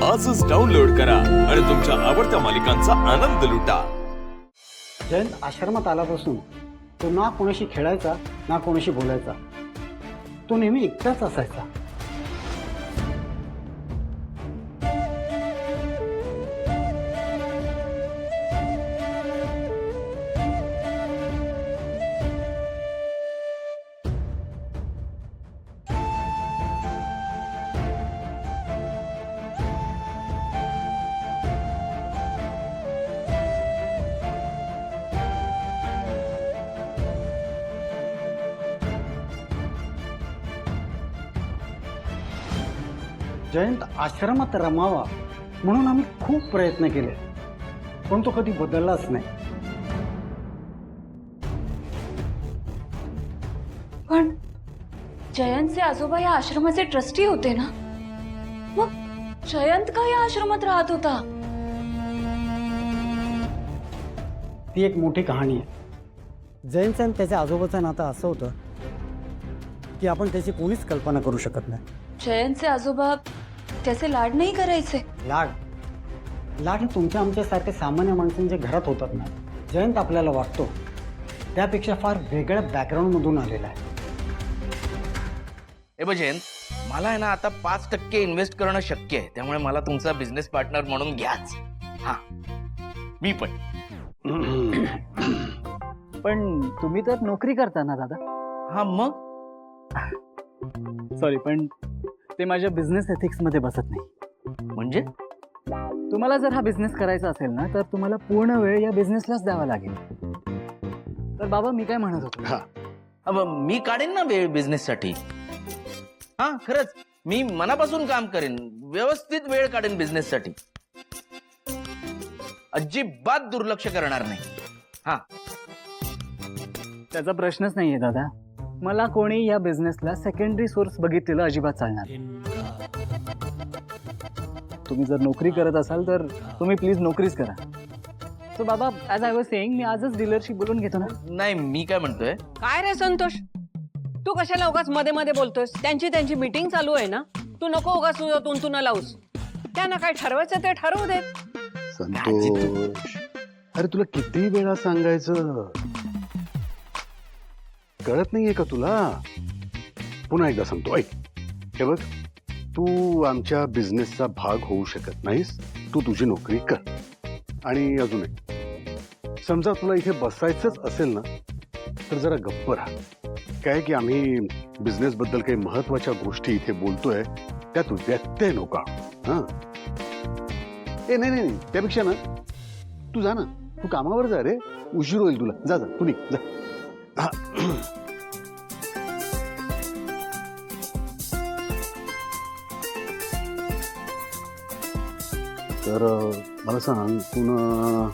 आजच डाउनलोड करा आणि तुमच्या आवडत्या मालिकांचा आनंद लुटा। जयंत आश्रमात आल्यापासून तो ना कोणाशी खेळायचा ना कोणाशी बोलायचा, तो नेहमी एकटाच असायचा। जयंत आश्रमात रमावा म्हणून आम्ही खूप प्रयत्न केले, पण तो कधी बदललाच नाही। पण जयंतचे आजोबा या आश्रमाचे ट्रस्टी होते ना, मग जयंत का या आश्रमात राहत होता? ती एक मोठी कहाणी आहे। जयंतचं आणि त्याच्या आजोबाचं नातं असं होतं की आपण त्याची कोणीच कल्पना करू शकत नाही। जयंतचे आजोबा त्याचे लाड नाही करायचे? लाड लाड हे तुमच्या आमच्यासारखे सामान्य माणसांच्या घरात होतात ना। जयंत आपल्याला वाटतो त्यापेक्षा फार वेगळ्या बॅकग्राऊंडमधून आलेला आहे। ए बघ जयंत, मला आहे ना आता 5% इन्व्हेस्ट करणं शक्य आहे, त्यामुळे मला तुमचा बिझनेस पार्टनर म्हणून घ्याच। हा, मी पण। पण तुम्ही तर नोकरी करता ना दादा? हा मग सॉरी, पण ते माझ्या बिझनेस एथिक्स मध्ये बसत नाही। म्हणजे तुम्हाला जर हा बिझनेस करायचा असेल ना, तर तुम्हाला पूर्ण वेळ या बिझनेसलाच द्यावा लागेल। तर बाबा, मी काय म्हणत होतो, अब मी काढेन ना वेळ बिझनेस साठी। हा खरंच, मी मनापासून काम करेन, व्यवस्थित वेळ काढेन बिझनेस साठी, अजिबात दुर्लक्ष करणार नाही। हा, त्याचा प्रश्नच नाहीये दादा। मला कोणी या बिझनेसला सेकंडरी सोर्स बघितलेलं अजिबात चालणार नाही। तुम्ही जर नोकरी करत असाल तर तुम्ही प्लीज नोकरीच करा। सो बाबा, ॲज आय वॉज सेइंग, मी आजच डीलरशी बोलून घेतो ना। नाही, मी काय म्हणतोय, काय रे संतोष, तू कशाला उगाच मध्ये मध्ये बोलतोयस? त्यांची मीटिंग चालू आहे ना, तू नको उगाच तुन लावूस। त्यांना काय ठरवायचं ते ठरवू देत। संतोष, अरे तुला किती वेळा सांगायचं, कळत नाहीये का तुला? पुन्हा एकदा सांगतो, ऐक, हे बघ, तू आमच्या बिझनेसचा भाग होऊ शकत नाहीस, तू तुझी नोकरी कर। आणि अजून एक, समजा तुला इथे बसायचंच असेल ना, तर जरा गप्प राहा। काय की आम्ही बिझनेस बद्दल काही महत्वाच्या गोष्टी इथे बोलतोय, त्यात व्यत्यय नको आणू। हा, ए नाही नाही, त्यापेक्षा ना तू जा ना, तू कामावर जा रे, उशीर होईल तुला। जा जा, तू निघ जा। तर मला सांग, पुन्हा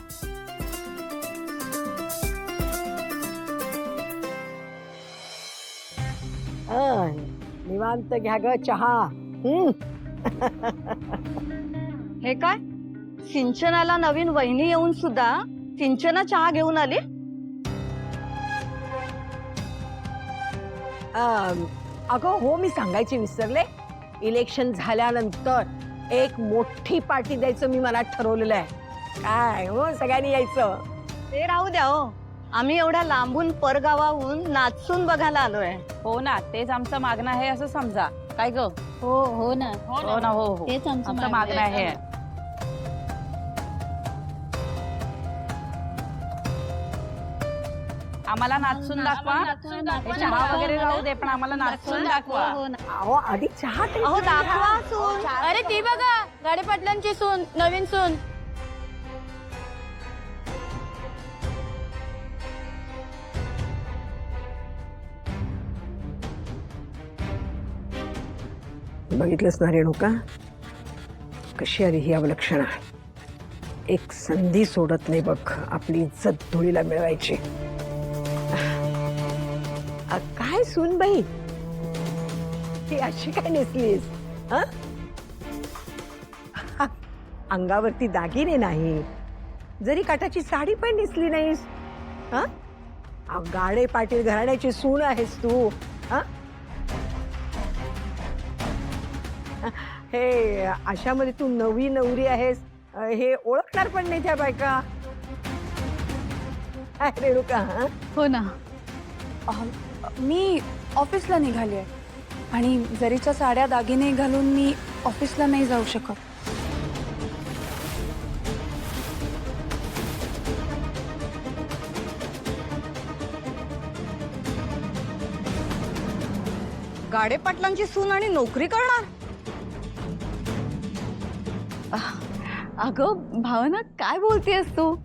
निवांत घ्या ग चहा। हे काय, सिंचनाला नवीन वहिनी येऊन सुद्धा सिंचना चहा घेऊन आली? अगं हो, मी सांगायची विसरले, इलेक्शन झाल्यानंतर एक मोठी पार्टी द्यायचं मी मनात ठरवलेलं आहे। काय हो, सगळ्यांनी यायचं। ते राहू द्या हो, आम्ही एवढ्या लांबून परगावाहून नाचून बघायला आलोय। हो ना, तेच आमचं मागणं आहे असं समजा। काय ग? हो हो ना, हो ना, हो हो, तेच आमचं मागणं आहे। आम्हाला नाचून दाखवा। हे चहा वगैरे राहू दे, पण आम्हाला नाचून दाखवा। अहो आधी चहा अहो दाखवा सून। अरे ती बघा, गाडे पाटलांची सून, नवीन सून। बघितलंस ना रेणुका, कशी आली ही अवलक्षणा। एक संधी सोडत नाही बघ आपली इज्जत धुळीला मिळवायची। काय सून बाई, ही अशी काय नेसलीस? अंगावरती दागिने नाही, जरी काटाची साडी पण नेसली नाहीस। गाडे पाटील घराण्याची सून आहेस तू। हे अशामध्ये तू नवी नवरी आहेस हे ओळखणार पण नाही त्या बायका. काय रेणुका? हा? हो ना. मी ऑफिसला निघाली आहे आणि जरीच्या साड्या दागिने घालून मी ऑफिसला नाही जाऊ शकत. गाडे पाटलांची सून आणि नोकरी करणार? अगं भावना, काय बोलतेस तू?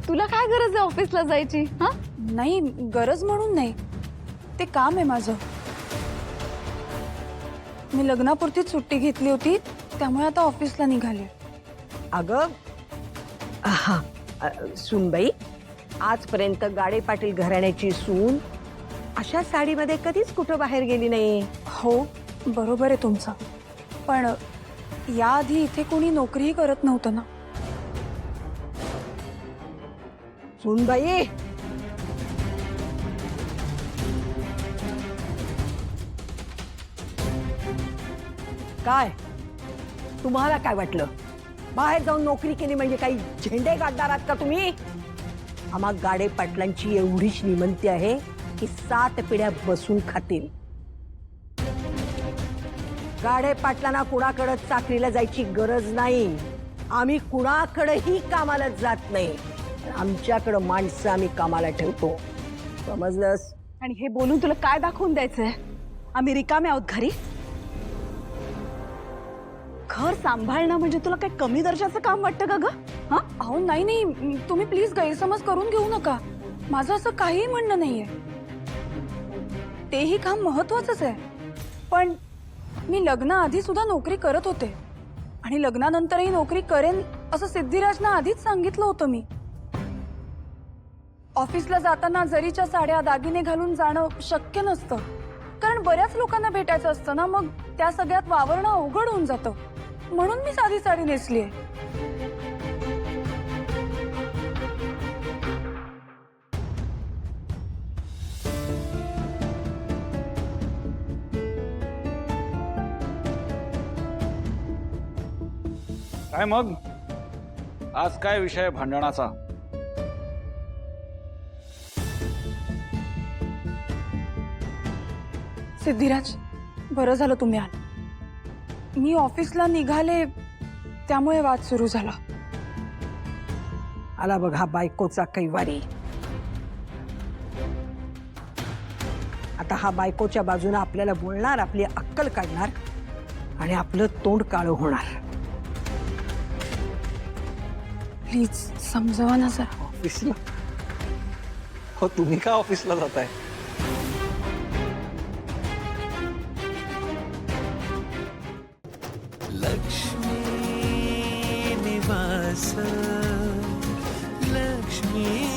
तुला काय गरज आहे ऑफिसला जायची? हा, नाही, गरज म्हणून नाही, ते काम आहे माझं. मी लग्नापुरतीच सुट्टी घेतली होती, त्यामुळे आता ऑफिसला निघाले. अगं सूनबाई, आजपर्यंत गाडे पाटील घराण्याची सून अशा साडीमध्ये कधीच कुठं बाहेर गेली नाही. हो, बरोबर आहे तुमचं, पण याआधी इथे कोणी नोकरीही करत नव्हतं ना. सूनबाई, काय तुम्हाला काय वाटलं? बाहेर जाऊन नोकरी केली म्हणजे काही झेंडे गाडणार आहात का तुम्ही? आम्हा गाडे पाटलांची एवढीच निमंती आहे की 7 पिढ्या बसून खातील. गाडे पाटलांना कुणाकडे चाकरीला जायची गरज नाही. आम्ही कुणाकडेही कामाला जात नाही. आमच्याकडे माणसं आम्ही कामाला ठेवतो, समजलंस? आणि हे बोलून तुला काय दाखवून द्यायचंय? आम्ही रिकामे आहोत घरी? घर सांभाळणं म्हणजे तुला काही कमी दर्जाचं काम वाटतं का ग? हा? अहो नाही नाही, तुम्ही प्लीज गैरसमज करून घेऊ नका. माझं असं काहीही म्हणणं नाहीये. तेही काम महत्वाचंच आहे, पण मी लग्नाआधी सुद्धा नोकरी करत होते आणि लग्नानंतरही नोकरी करेन असं सिद्धिराजना आधीच सांगितलं होतं. मी ऑफिसला जाताना जरीच्या साड्या दागिने घालून जाणं शक्य नसतं, कारण बऱ्याच लोकांना भेटायचं असतं ना, मग त्या सगळ्यात वावरणं अवघड होऊन जातं. म्हणून मी साधी साडी नेसली आहे. काय मग आज काय विषय भांडणाचा? सिद्धिराज, बरं झालं तुम्ही आला. मी ऑफिसला निघाले त्यामुळे वाद सुरू झाला. आला बघ हा बायकोचा कैवारी. आता हा बायकोच्या बाजूने आपल्याला बोलणार, आपली अक्कल काढणार आणि आपलं तोंड काळं होणार. प्लीज समजावा ना जरा. ऑफिसला? हो, तुम्ही का ऑफिसला जाताय? लक्ष्मी निवास, लक्ष्मी